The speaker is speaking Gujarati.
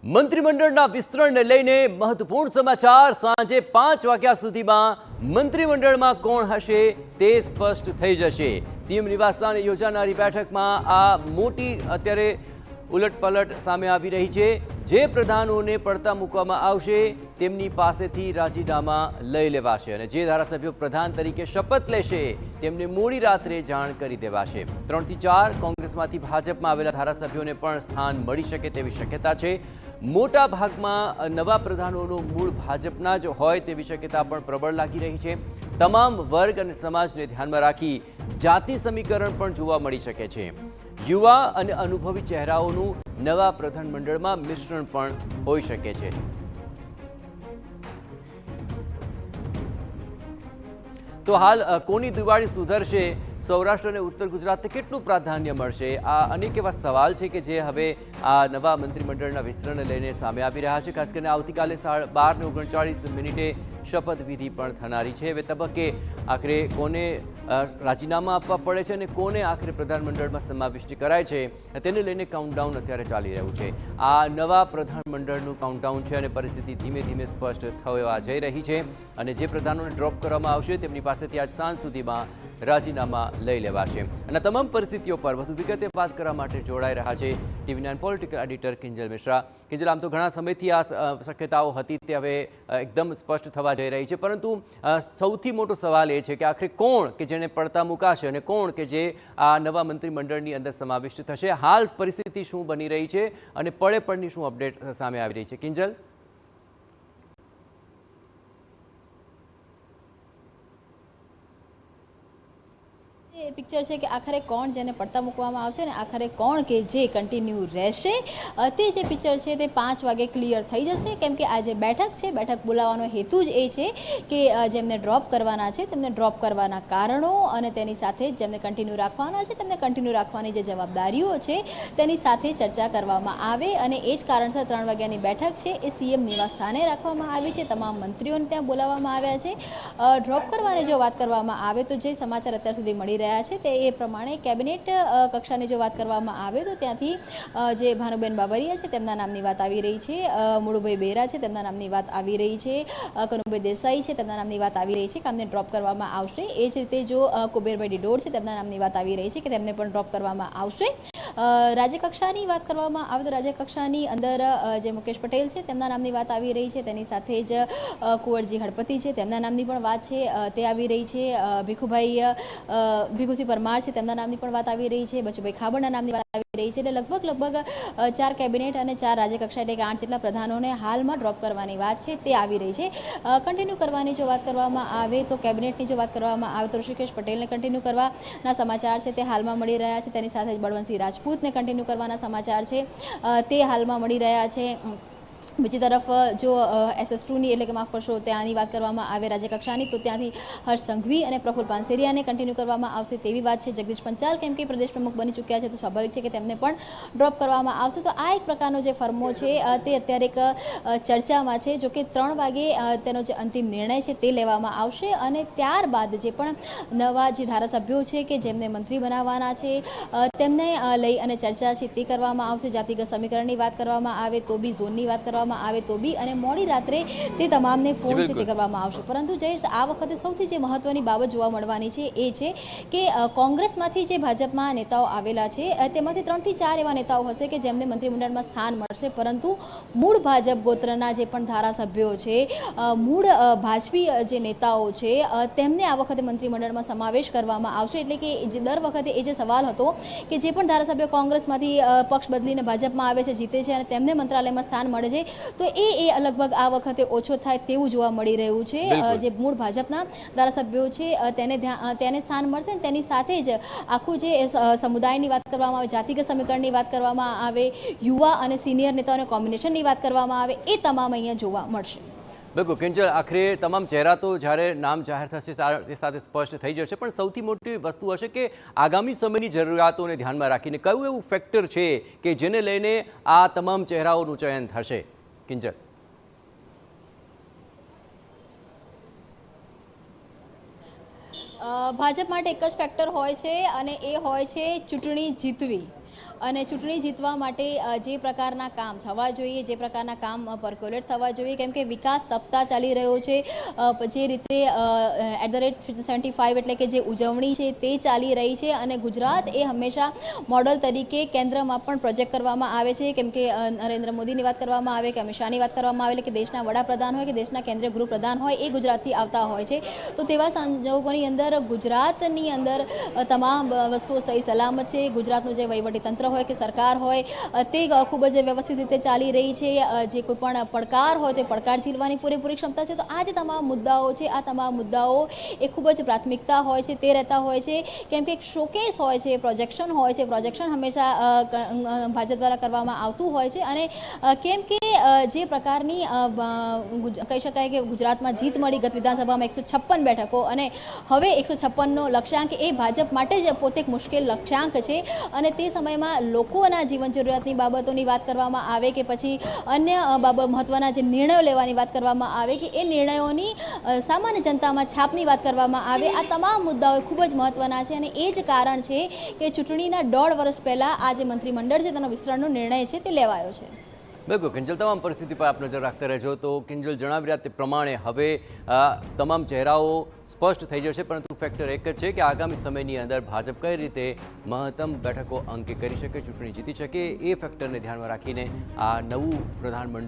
મંત્રીમંડળના વિસ્તરણને લઈને મહત્વપૂર્ણ સમાચાર સાંજે 5 વાગ્યા સુધીમાં મંત્રીમંડળમાં કોણ હશે તે સ્પષ્ટ થઈ જશે। સીએમ નિવાસસ્થાને યોજાનારી બેઠકમાં આ મોટી અત્યારે ઉલટપલટ સામે આવી રહી છે। જે પ્રધાનોને પડતા મૂકવામાં આવશે તેમની પાસેથી રાજીનામા લઈ લેવાશે અને જે ધારાસભ્યો પ્રધાન તરીકે શપથ લેશે તેમને મોડી રાત્રે જાણ કરી દેવાશે। 3 થી 4 કોંગ્રેસમાંથી ભાજપમાં આવેલા ધારાસભ્યોને પણ સ્થાન મળી શકે તેવી શક્યતા છે। મોટા ભાગમાં નવા પ્રધાનોનો મૂળ ભાજપના જ હોય તેવી શક્યતા પણ પ્રબળ લાગી રહી છે। તમામ વર્ગ અને સમાજને ધ્યાનમાં રાખી જાતિ સમીકરણ પણ જોવા મળી શકે છે। યુવા અને અનુભવી ચહેરાઓનું નવા પ્રધાનમંડળમાં મિશ્રણ પણ હોઈ શકે છે। તો હાલ કોની દિવાળી સુધરશે, સૌરાષ્ટ્ર અને ઉત્તર ગુજરાતને કેટલું પ્રાધાન્ય મળશે, આ અનેક એવા સવાલ છે કે જે હવે આ નવા મંત્રીમંડળના વિસ્તરણને લઈને સામે આવી રહ્યા છે। ખાસ કરીને આવતીકાલે 12:39 શપથવિધિ પણ થનારી છે। હવે તબક્કે આખરે કોને રાજીનામા આપવા પડે છે અને કોને આખરે પ્રધાનમંડળમાં સમાવિષ્ટ કરાય છે તેને લઈને કાઉન્ટડાઉન અત્યારે ચાલી રહ્યું છે। આ નવા પ્રધાનમંડળનું કાઉન્ટડાઉન છે અને પરિસ્થિતિ ધીમે ધીમે સ્પષ્ટ થવા જઈ રહી છે અને જે પ્રધાનોને ડ્રોપ કરવામાં આવશે તેમની પાસેથી આજ સાંજ સુધીમાં રાજીનામા લઈ લેવાશે। અને તમામ પરિસ્થિતિઓ પર વધુ વિગતે વાત કરવા માટે જોડાઈ રહ્યા છે TV9 political editor Kinjal Mishra. Kinjal, આમ તો ઘણા સમયથી આ શક્યતાઓ હતી તે હવે એકદમ સ્પષ્ટ થવા જઈ રહી છે, પરંતુ સૌથી મોટો સવાલ એ છે કે આખરે કોણ કે જેને પડતા મુકાશે અને કોણ કે જે આ નવા મંત્રીમંડળની અંદર સમાવિષ્ટ થશે। હાલ પરિસ્થિતિ શું બની રહી છે અને પડે પડની શું અપડેટ સામે આવી રહી છે, કિંજલ? પિક્ચર છે કે આખરે કોણ જેને પડતા મૂકવામાં આવશે ને આખરે કોણ કે જે કન્ટિન્યુ રહેશે તે જે પિક્ચર છે તે 5 વાગે ક્લિયર થઈ જશે। કેમ કે આ જે બેઠક છે, બેઠક બોલાવવાનો હેતુ જ એ છે કે જેમને ડ્રોપ કરવાના છે તેમને ડ્રોપ કરવાના કારણો અને તેની સાથે જેમને કન્ટિન્યુ રાખવાના છે તેમને કન્ટિન્યુ રાખવાની જે જવાબદારીઓ છે તેની સાથે ચર્ચા કરવામાં આવે અને એ જ કારણસર 3 વાગ્યાની બેઠક છે એ સીએમ નિવાસસ્થાને રાખવામાં આવી છે। તમામ મંત્રીઓને ત્યાં બોલાવવામાં આવ્યા છે। ડ્રોપ કરવાની જો વાત કરવામાં આવે તો જે સમાચાર અત્યાર સુધી મળી રહ્યા છે તે એ પ્રમાણે કેબિનેટ કક્ષાની જો વાત કરવામાં આવે તો ત્યાંથી જે ભાનુબેન બાબરિયા છે તેમના નામની વાત આવી રહી છે, મુળુભાઈ બેરા છે તેમના નામની વાત આવી રહી છે, કનુભાઈ દેસાઈ છે તેમના નામની વાત આવી રહી છે કે તેમને ડ્રોપ કરવામાં આવશે। એ જ રીતે જો કુબેરભાઈ ડિડોર છે તેમના નામની વાત આવી રહી છે કે તેમને પણ ડ્રોપ કરવામાં આવશે। રાજ્યકક્ષાની વાત કરવામાં આવે તો રાજ્યકક્ષાની અંદર જે મુકેશ પટેલ છે તેમના નામની વાત આવી રહી છે, તેની સાથે જ કુંવરજી હળપતિ છે તેમના નામની પણ વાત છે તે આવી રહી છે। ભીખુસિંહ પરમાર છે તેમના નામની પણ વાત આવી રહી છે, બચુભાઈ ખાબડના નામની વાત આવી રહી છે। એટલે લગભગ 4 કેબિનેટ અને 4 રાજ્યકક્ષા એટલે કે 8 જેટલા પ્રધાનોને હાલમાં ડ્રોપ કરવાની વાત છે તે આવી રહી છે। કન્ટિન્યુ કરવાની જો વાત કરવામાં આવે તો કેબિનેટની જો વાત કરવામાં આવે તો ઋષિકેશ પટેલને કન્ટિન્યુ કરવાના સમાચાર છે તે હાલમાં મળી રહ્યા છે। તેની સાથે જ બળવંતસિંહ રાજપૂતને કન્ટિન્યુ કરવાના સમાચાર છે તે હાલમાં મળી રહ્યા છે। બીજી તરફ જો SS2ની એટલે કે માફ કરશો ત્યાંની વાત કરવામાં આવે રાજ્યકક્ષાની તો ત્યાંથી હર્ષ સંઘવી અને પ્રફુલ પાનસેરિયાને કન્ટિન્યુ કરવામાં આવશે તેવી વાત છે। જગદીશ પંચાલ કેમ કે પ્રદેશ પ્રમુખ બની ચૂક્યા છે તો સ્વાભાવિક છે કે તેમને પણ ડ્રોપ કરવામાં આવશે। તો આ એક પ્રકારનો જે ફર્મો છે તે અત્યારે એક ચર્ચામાં છે। જો કે 3 વાગે તેનો જે અંતિમ નિર્ણય છે તે લેવામાં આવશે અને ત્યારબાદ જે પણ નવા જે ધારાસભ્યો છે કે જેમને મંત્રી બનાવવાના છે તેમને લઈ અને ચર્ચા છે તે કરવામાં આવશે। જાતિગત સમીકરણની વાત કરવામાં આવે તો બી, ઝોનની વાત કરવામાં આવે તો બી અને મોડી રાત્રે તે તમામને ફોન છે તે કરવામાં આવશે। પરંતુ જે આ વખતે સૌથી જે મહત્વની બાબત જોવા મળવાની છે એ છે કે કોંગ્રેસમાંથી જે ભાજપમાં નેતાઓ આવેલા છે તેમાંથી 3 થી 4 એવા નેતાઓ હશે કે જેમને મંત્રીમંડળમાં સ્થાન મળશે, પરંતુ મૂળ ભાજપ ગોત્રના જે પણ ધારાસભ્યો છે, મૂળ ભાજપી જે નેતાઓ છે તેમને આ વખતે મંત્રીમંડળમાં સમાવેશ કરવામાં આવશે। એટલે કે જે દર વખતે એ જે સવાલ હતો કે જે પણ ધારાસભ્યો કોંગ્રેસમાંથી પક્ષ બદલીને ભાજપમાં આવે છે, જીતે છે અને તેમને મંત્રાલયમાં સ્થાન મળે છે તો એ લગભગ આ વખતે ઓછો થાય તેવું જોવા મળી રહ્યું છે। જે મૂળ ભાજપના ધારાસભ્યો છે તેને સ્થાન મળશે ને તેની સાથે જ આખું જે સમુદાયની વાત કરવામાં આવે, જાતિગત સમીકરણની વાત કરવામાં આવે, યુવા અને સિનિયર નેતાઓને કોમ્બિનેશનની વાત કરવામાં આવે, એ તમામ અહીંયા જોવા મળશે। બિલકુલ કિંજલ, આખરે તમામ ચહેરા તો જ્યારે નામ જાહેર થશે તે સાથે સ્પષ્ટ થઈ જશે, પણ સૌથી મોટી વસ્તુ હશે કે આગામી સમયની જરૂરિયાતોને ધ્યાનમાં રાખીને કયું એવું ફેક્ટર છે કે જેને લઈને આ તમામ ચહેરાઓનું ચયન થશે, કિંજલ? ભાજપ માટે એક જ ફેક્ટર હોય છે અને એ હોય છે ચૂંટણી જીતવી। અને ચૂંટણી જીતવા માટે જે પ્રકારના કામ થવા જોઈએ, જે પ્રકારના કામ પર્ક્યુલેટ થવા જોઈએ, કેમ કે વિકાસ સપ્તાહ ચાલી રહ્યો છે, જે રીતે @75 એટલે કે જે ઉજવણી છે તે ચાલી રહી છે અને ગુજરાત એ હંમેશા મોડલ તરીકે કેન્દ્રમાં પણ પ્રોજેક્ટ કરવામાં આવે છે, કેમ કે નરેન્દ્ર મોદીની વાત કરવામાં આવે કે અમિત શાહની વાત કરવામાં આવે કે દેશના વડાપ્રધાન હોય કે દેશના કેન્દ્રીય ગૃહપ્રધાન હોય એ ગુજરાતથી આવતા હોય છે. તો તેવા સંજોગોની અંદર ગુજરાતની અંદર તમામ વસ્તુઓ સહી સલામત છે. ગુજરાતનું જે વહીવટીતંત્ર હોય કે સરકાર હોય તે ખૂબ જ વ્યવસ્થિત રીતે ચાલી રહી છે. જે કોઈ પણ પડકાર હોય તે પડકાર ઝીલવાની પૂરેપૂરી ક્ષમતા છે. તો આ જે તમામ મુદ્દાઓ છે, આ તમામ મુદ્દાઓ એ ખૂબ જ પ્રાથમિકતા હોય છે, તે રહેતા હોય છે, કેમ કે એક શોકેસ હોય છે, પ્રોજેક્શન હોય છે. પ્રોજેક્શન હંમેશા ભાજપ દ્વારા કરવામાં આવતું હોય છે અને કેમ કે જે પ્રકારની કહી શકાય કે ગુજરાતમાં જીત મળી ગત વિધાનસભામાં 156 બેઠકો અને હવે 156નો લક્ષ્યાંક એ ભાજપ માટે જ પોતે એક મુશ્કેલ લક્ષ્યાંક છે અને તે સમયમાં લોકોના જીવન જરૂરિયાતની બાબતોની વાત કરવામાં આવે કે પછી અન્ય મહત્વના જે નિર્ણયો લેવાની વાત કરવામાં આવે કે એ નિર્ણયોની સામાન્ય જનતામાં છાપની વાત કરવામાં આવે, આ તમામ મુદ્દાઓ ખૂબ જ મહત્વના છે અને એ જ કારણ છે કે ચૂંટણીના 1.5 વર્ષ પહેલાં આ જે મંત્રીમંડળ છે તેનો વિસ્તરણનો નિર્ણય છે તે લેવાયો છે. બિલકુલ કિંજલ, તમામ પરિસ્થિતિ પર આપ નજર રાખતા રહેજો. તો કિંજલ જણાવી રહ્યા તે પ્રમાણે હવે તમામ ચહેરાઓ સ્પષ્ટ થઈ જશે, પરંતુ ફેક્ટર એક જ છે કે આગામી સમયની અંદર ભાજપ કઈ રીતે મહત્તમ બેઠકો અંકે કરી શકે, ચૂંટણી જીતી શકે, એ ફેક્ટરને ધ્યાનમાં રાખીને આ નવું પ્રધાનમંડળ